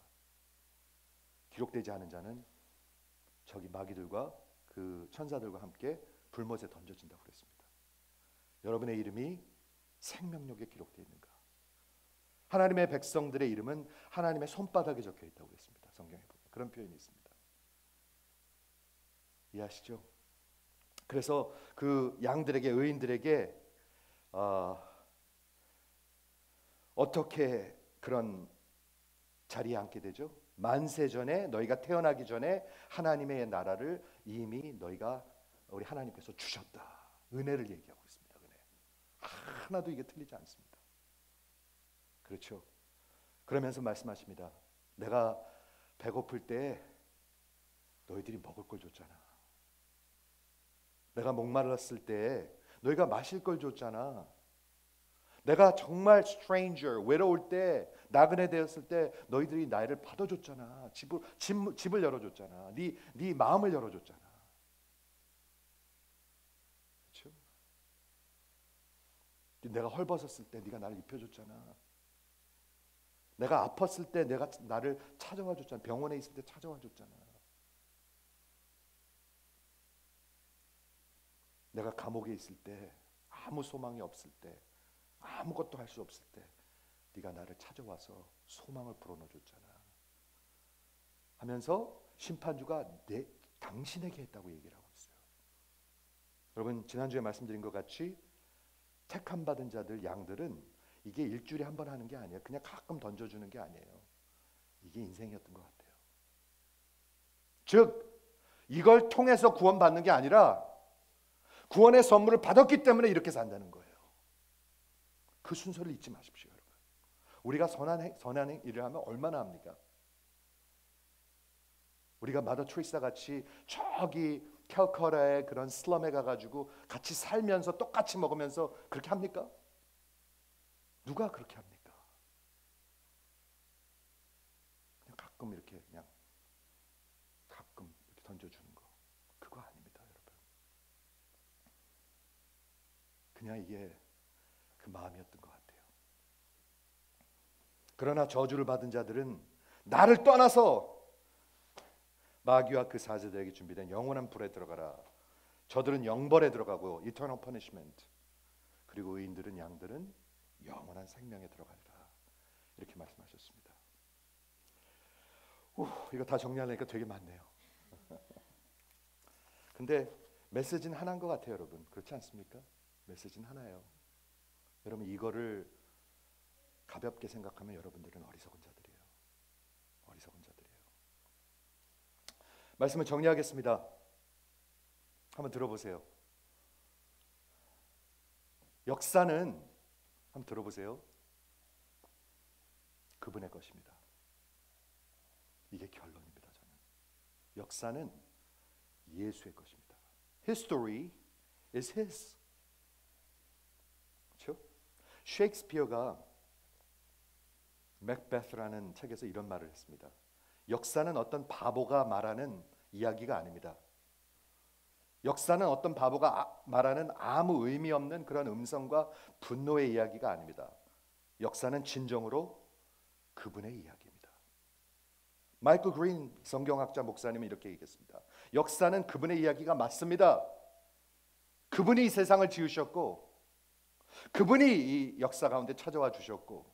기록되지 않은 자는 저기 마귀들과 그 천사들과 함께 불못에 던져진다고 그랬습니다. 여러분의 이름이 생명록에 기록되어 있는가? 하나님의 백성들의 이름은 하나님의 손바닥에 적혀 있다고 그랬습니다. 성경에 보면 그런 표현이 있습니다. 이해하시죠? 그래서 그 양들에게, 의인들에게 어떻게 그런 자리에 앉게 되죠? 만세 전에, 너희가 태어나기 전에 하나님의 나라를 이미 너희가, 우리 하나님께서 주셨다. 은혜를 얘기하고 있습니다. 은혜. 하나도 이게 틀리지 않습니다. 그렇죠? 그러면서 말씀하십니다. 내가 배고플 때 너희들이 먹을 걸 줬잖아. 내가 목말랐을 때 너희가 마실 걸 줬잖아. 내가 정말 stranger, 외로울 때, 나그네 되었을 때 너희들이 나를 받아줬잖아. 집을 열어줬잖아. 네 마음을 열어줬잖아. 그렇죠? 내가 헐벗었을 때 네가 나를 입혀줬잖아. 내가 아팠을 때 내가 나를 찾아와 줬잖아. 병원에 있을 때 찾아와 줬잖아. 내가 감옥에 있을 때, 아무 소망이 없을 때, 아무것도 할 수 없을 때 네가 나를 찾아와서 소망을 불어넣어 줬잖아 하면서 심판주가 당신에게 했다고 얘기를 하고 있어요. 여러분, 지난주에 말씀드린 것 같이 택함 받은 자들, 양들은 이게 일주일에 한 번 하는 게 아니에요. 그냥 가끔 던져주는 게 아니에요. 이게 인생이었던 것 같아요. 즉 이걸 통해서 구원받는 게 아니라 구원의 선물을 받았기 때문에 이렇게 산다는 거예요. 그 순서를 잊지 마십시오, 여러분. 우리가 선한 일을 하면 얼마나 합니까? 우리가 마더 트리사 같이 저기 캘커라의 그런 슬럼에 가가지고 같이 살면서 똑같이 먹으면서 그렇게 합니까? 누가 그렇게 합니까? 그냥 가끔 이렇게 그냥 가끔 이렇게 던져주는 거, 그거 아닙니다, 여러분. 그냥 이게 그 마음이었던 것 같아요. 그러나 저주를 받은 자들은 나를 떠나서 마귀와 그 사제들에게 준비된 영원한 불에 들어가라. 저들은 영벌에 들어가고 eternal punishment. 그리고 의인들은, 양들은 영원한 생명에 들어가리라. 이렇게 말씀하셨습니다. 이거 다 정리하려니까 되게 많네요. 근데 메시지는 하나인 것 같아요, 여러분. 그렇지 않습니까? 메시지는 하나예요. 여러분, 이거를 가볍게 생각하면 여러분들은 어리석은 자들이에요. 어리석은 자들이에요. 말씀을 정리하겠습니다. 한번 들어보세요. 역사는, 한번 들어보세요, 그분의 것입니다. 이게 결론입니다. 저는 역사는 예수의 것입니다. History is his. 그렇죠? 셰익스피어가 맥베스라는 책에서 이런 말을 했습니다. 역사는 어떤 바보가 말하는 이야기가 아닙니다. 역사는 어떤 바보가 말하는 아무 의미 없는 그런 음성과 분노의 이야기가 아닙니다. 역사는 진정으로 그분의 이야기입니다. 마이클 그린 성경학자 목사님은 이렇게 얘기했습니다. 역사는 그분의 이야기가 맞습니다. 그분이 이 세상을 지으셨고, 그분이 이 역사 가운데 찾아와 주셨고,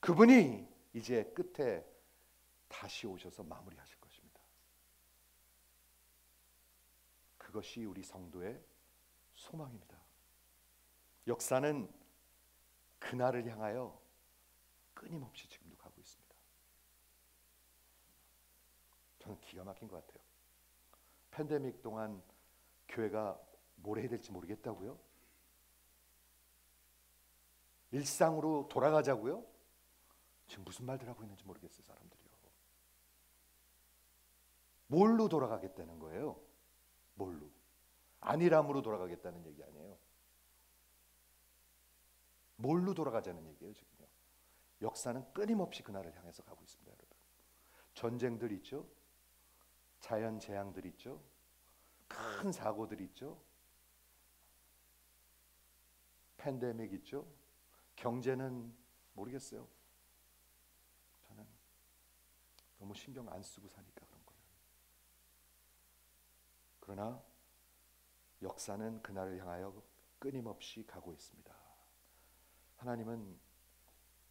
그분이 이제 끝에 다시 오셔서 마무리하실 것입니다. 그것이 우리 성도의 소망입니다. 역사는 그날을 향하여 끊임없이 지금도 가고 있습니다. 저는 기가 막힌 것 같아요. 팬데믹 동안 교회가 뭘 해야 될지 모르겠다고요? 일상으로 돌아가자고요? 지금 무슨 말들 하고 있는지 모르겠어요, 사람들이요. 뭘로 돌아가겠다는 거예요? 뭘로? 안일함으로 돌아가겠다는 얘기 아니에요. 뭘로 돌아가자는 얘기예요 지금요? 역사는 끊임없이 그날을 향해서 가고 있습니다, 여러분. 전쟁들 있죠, 자연 재앙들 있죠, 큰 사고들 있죠, 팬데믹 있죠. 경제는 모르겠어요. 저는 너무 신경 안 쓰고 사니까 그런 거예요. 그러나 역사는 그날을 향하여 끊임없이 가고 있습니다. 하나님은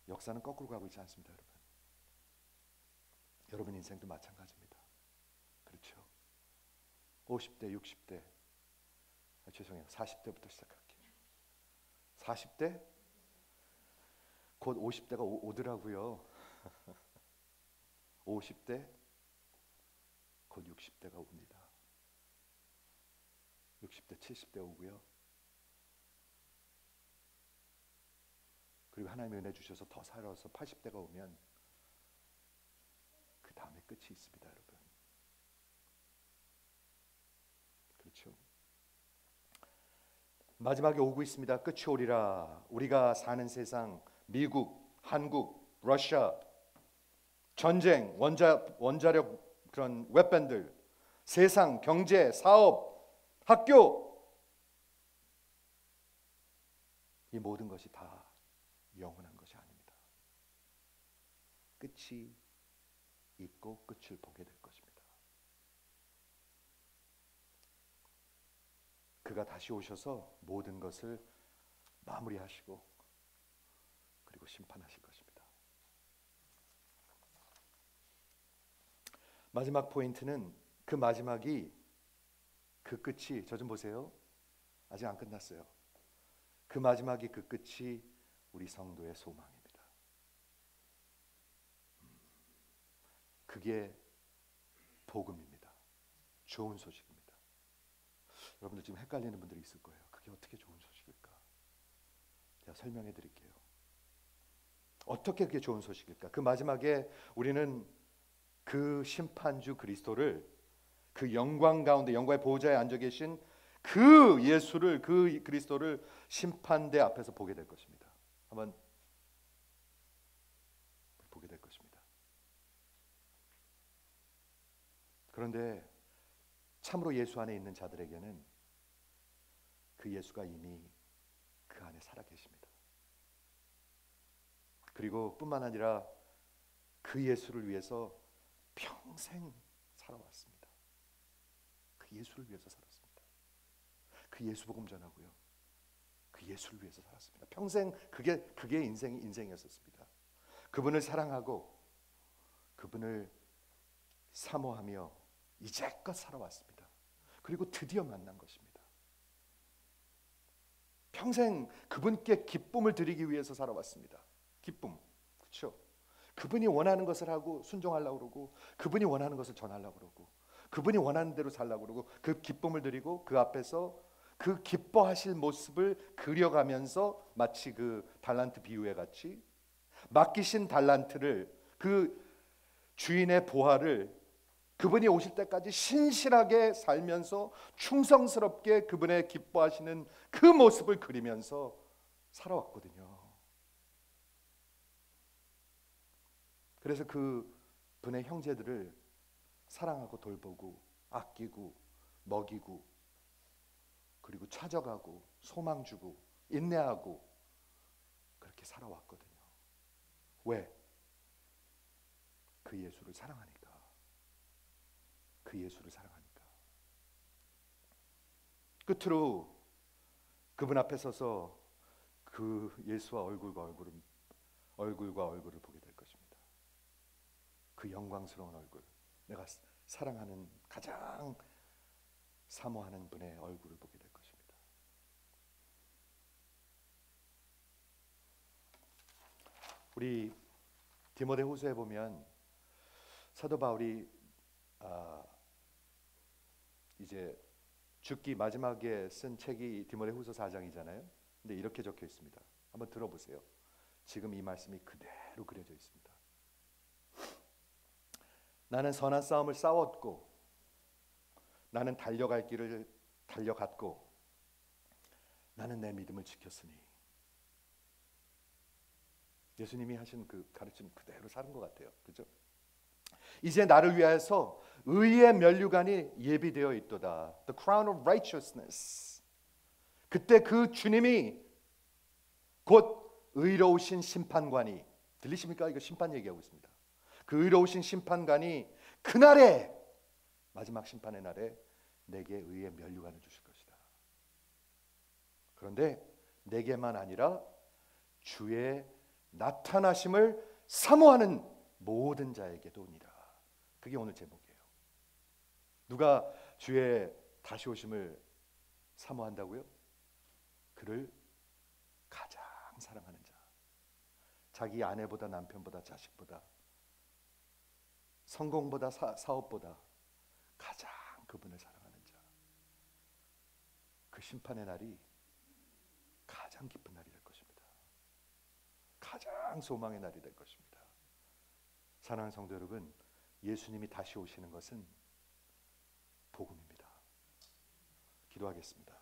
역사는 거꾸로 가고 있지 않습니다, 여러분. 여러분 인생도 마찬가지입니다. 그렇죠? 50대, 60대, 죄송해요. 40대부터 시작할게요. 40대? 곧 50대가 오더라고요. 50대? 곧 60대가 옵니다. 60대, 70대 오고요. 그리고 하나님의 은혜 주셔서 더 살아서 80대가 오면 그 다음에 끝이 있습니다, 여러분. 그렇죠? 마지막에 오고 있습니다. 끝이 오리라. 우리가 사는 세상, 미국, 한국, 러시아, 전쟁, 원자력 그런 웨펀들, 세상, 경제, 사업, 학교, 이 모든 것이 다 영원한 것이 아닙니다. 끝이 있고 끝을 보게 될 것입니다. 그가 다시 오셔서 모든 것을 마무리하시고 그리고 심판하실 것입니다. 마지막 포인트는 그 마지막이, 그 끝이, 저 좀 보세요. 아직 안 끝났어요. 그 마지막이, 그 끝이 우리 성도의 소망입니다. 그게 복음입니다. 좋은 소식입니다. 여러분들 지금 헷갈리는 분들이 있을 거예요. 그게 어떻게 좋은 소식일까? 제가 설명해 드릴게요. 어떻게 그게 좋은 소식일까? 그 마지막에 우리는 그 심판주 그리스도를, 그 영광 가운데 영광의 보호자에 앉아 계신 그 예수를, 그 그리스도를 심판대 앞에서 보게 될 것입니다. 한번 보게 될 것입니다. 그런데 참으로 예수 안에 있는 자들에게는 그 예수가 이미 그 안에 살아 계십니다. 그리고 뿐만 아니라 그 예수를 위해서 평생 살아왔습니다. 그 예수를 위해서 살았습니다. 그 예수 복음 전하고요. 그 예수를 위해서 살았습니다. 평생 그게 인생이었습니다. 그분을 사랑하고 그분을 사모하며 이제껏 살아왔습니다. 그리고 드디어 만난 것입니다. 평생 그분께 기쁨을 드리기 위해서 살아왔습니다. 기쁨, 그렇죠? 그분이 원하는 것을 하고 순종하려고 그러고, 그분이 원하는 것을 전하려고 그러고, 그분이 원하는 대로 살려고 그러고, 그 기쁨을 드리고 그 앞에서 그 기뻐하실 모습을 그려가면서 마치 그 달란트 비유에 같이 맡기신 달란트를, 그 주인의 보화를 그분이 오실 때까지 신실하게 살면서 충성스럽게 그분의 기뻐하시는 그 모습을 그리면서 살아왔거든요. 그래서 그 분의 형제들을 사랑하고 돌보고 아끼고 먹이고 그리고 찾아가고 소망 주고 인내하고 그렇게 살아왔거든요. 왜? 그 예수를 사랑하니까. 그 예수를 사랑하니까. 끝으로 그분 앞에 서서 그 예수와 얼굴과 얼굴을 보게 될 것입니다. 그 영광스러운 얼굴, 내가 사랑하는, 가장 사모하는 분의 얼굴을 보게 될 것입니다. 우리 디모데후서에 보면 사도 바울이 이제 죽기 마지막에 쓴 책이 디모데후서 4장이잖아요. 근데 이렇게 적혀 있습니다. 한번 들어보세요. 지금 이 말씀이 그대로 그려져 있습니다. 나는 선한 싸움을 싸웠고, 나는 달려갈 길을 달려갔고, 나는 내 믿음을 지켰으니 예수님이 하신 그 가르침 그대로 사는 것 같아요. 그죠? 이제 나를 위하여서 의의 면류관이 예비되어 있도다. The crown of righteousness. 그때 그 주님이 곧 의로우신 심판관이, 들리십니까? 이거 심판 얘기하고 있습니다. 그 의로우신 심판관이 그날에, 마지막 심판의 날에 내게 의의 면류관을 주실 것이다. 그런데 내게만 아니라 주의 나타나심을 사모하는 모든 자에게도 오니라. 그게 오늘 제목이에요. 누가 주의 다시 오심을 사모한다고요? 그를 가장 사랑하는 자, 자기 아내보다 남편보다 자식보다 성공보다 사업보다 가장 그분을 사랑하는 자, 그 심판의 날이 가장 기쁜 날이 될 것입니다. 가장 소망의 날이 될 것입니다. 사랑하는 성도 여러분, 예수님이 다시 오시는 것은 복음입니다. 기도하겠습니다.